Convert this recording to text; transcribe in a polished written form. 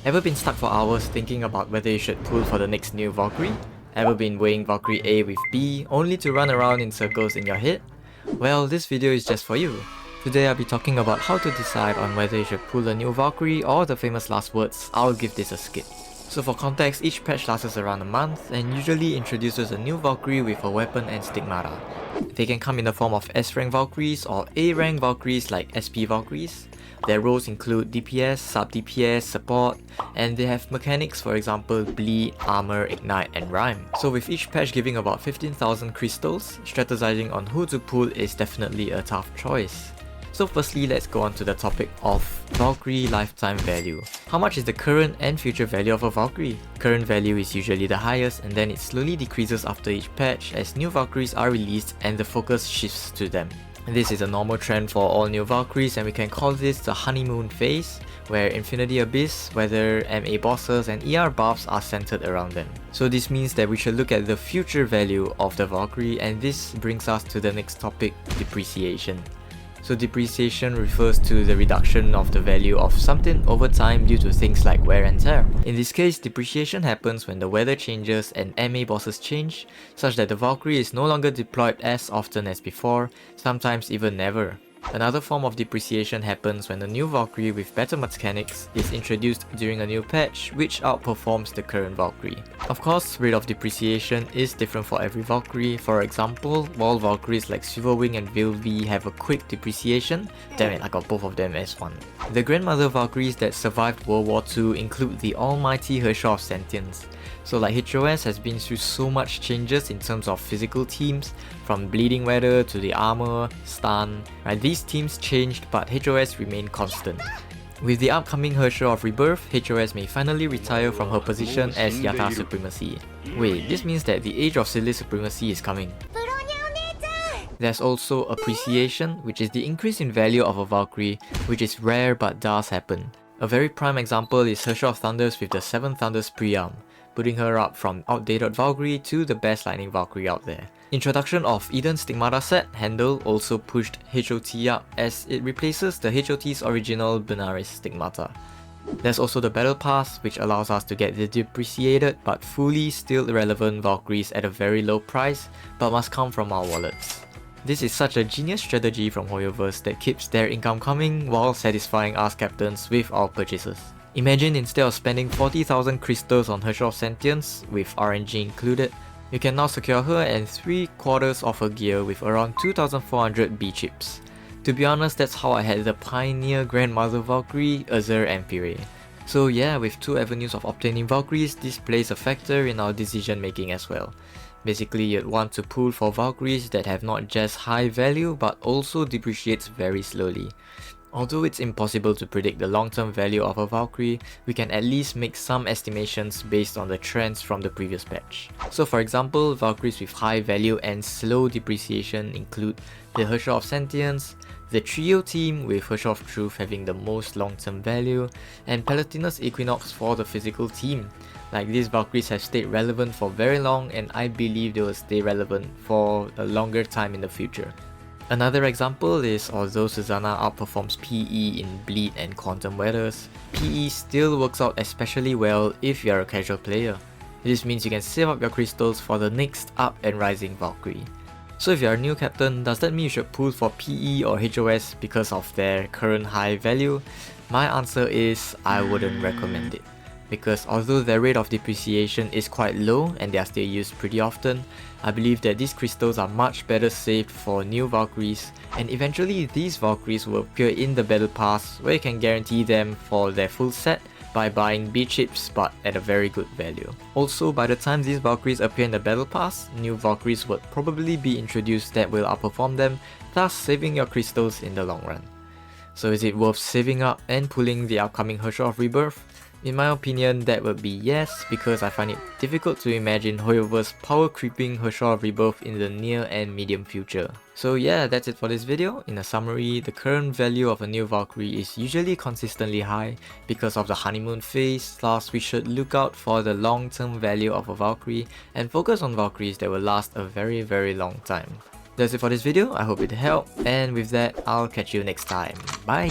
Ever been stuck for hours thinking about whether you should pull for the next new Valkyrie? Ever been weighing Valkyrie A with B only to run around in circles in your head? Well, this video is just for you. Today I'll be talking about how to decide on whether you should pull a new Valkyrie or the famous last words, "I'll give this a skip." So for context, each patch lasts around a month and usually introduces a new Valkyrie with a weapon and stigmata. They can come in the form of S-rank Valkyries or A-rank Valkyries like SP Valkyries. Their roles include DPS, sub-DPS, support, and they have mechanics, for example bleed, armor, ignite, and rhyme. So with each patch giving about 15,000 crystals, strategizing on who to pull is definitely a tough choice. So firstly, let's go on to the topic of Valkyrie lifetime value. How much is the current and future value of a Valkyrie? Current value is usually the highest, and then it slowly decreases after each patch as new Valkyries are released and the focus shifts to them. This is a normal trend for all new Valkyries, and we can call this the honeymoon phase, where Infinity Abyss, weather, MA bosses, and ER buffs are centered around them. So this means that we should look at the future value of the Valkyrie, and this brings us to the next topic, depreciation. So depreciation refers to the reduction of the value of something over time due to things like wear and tear. In this case, depreciation happens when the weather changes and MA bosses change, such that the Valkyrie is no longer deployed as often as before, sometimes even never. Another form of depreciation happens when a new Valkyrie with better mechanics is introduced during a new patch which outperforms the current Valkyrie. Of course, rate of depreciation is different for every Valkyrie. For example, while Valkyries like Silverwing and Vilvi have a quick depreciation, damn it, I got both of them as one. The Grandmother Valkyries that survived World War II include the almighty Herrscher of Sentience. So like HOS has been through so much changes in terms of physical teams, from bleeding weather to the armor, stun, right? These teams changed but HOS remained constant. With the upcoming Herrscher of Rebirth, HOS may finally retire from her position as Yata Supremacy. Wait, this means that the age of Silly Supremacy is coming. There's also appreciation, which is the increase in value of a Valkyrie, which is rare but does happen. A very prime example is Herrscher of Thunders with the 7 Thunders pre-arm, putting her up from outdated Valkyrie to the best lightning Valkyrie out there. Introduction of Eden's Stigmata set Handle also pushed HOT up as it replaces the HOT's original Benaris Stigmata. There's also the Battle Pass, which allows us to get the depreciated but fully still relevant Valkyries at a very low price, but must come from our wallets. This is such a genius strategy from Hoyoverse that keeps their income coming while satisfying us captains with our purchases. Imagine instead of spending 40,000 crystals on Herrscher of Sentience, with RNG included, you can now secure her and 3/4 of her gear with around 2,400 B chips. To be honest, that's how I had the Pioneer Grandmother Valkyrie, Azur, and Pire. So yeah, with 2 avenues of obtaining Valkyries, this plays a factor in our decision making as well. Basically, you'd want to pull for Valkyries that have not just high value but also depreciates very slowly. Although it's impossible to predict the long-term value of a Valkyrie, we can at least make some estimations based on the trends from the previous patch. So for example, Valkyries with high value and slow depreciation include the Herrscher of Sentience, the Trio team with Herrscher of Truth having the most long-term value, and Palatinus Equinox for the physical team. Like, these Valkyries have stayed relevant for very long, and I believe they will stay relevant for a longer time in the future. Another example is, although Susanna outperforms PE in bleed and quantum weathers, PE still works out especially well if you are a casual player. This means you can save up your crystals for the next up and rising Valkyrie. So if you are a new captain, does that mean you should pull for PE or HOS because of their current high value? My answer is I wouldn't recommend it. Because although their rate of depreciation is quite low and they are still used pretty often, I believe that these crystals are much better saved for new Valkyries, and eventually these Valkyries will appear in the Battle Pass where you can guarantee them for their full set by buying B chips but at a very good value. Also, by the time these Valkyries appear in the Battle Pass, new Valkyries would probably be introduced that will outperform them, thus saving your crystals in the long run. So is it worth saving up and pulling the upcoming Herrscher of Rebirth? In my opinion, that would be yes, because I find it difficult to imagine Hoyoverse power creeping Herrscher of Rebirth in the near and medium future. So yeah, that's it for this video. In a summary, the current value of a new Valkyrie is usually consistently high because of the honeymoon phase, thus we should look out for the long-term value of a Valkyrie and focus on Valkyries that will last a very long time. That's it for this video, I hope it helped, and with that, I'll catch you next time. Bye!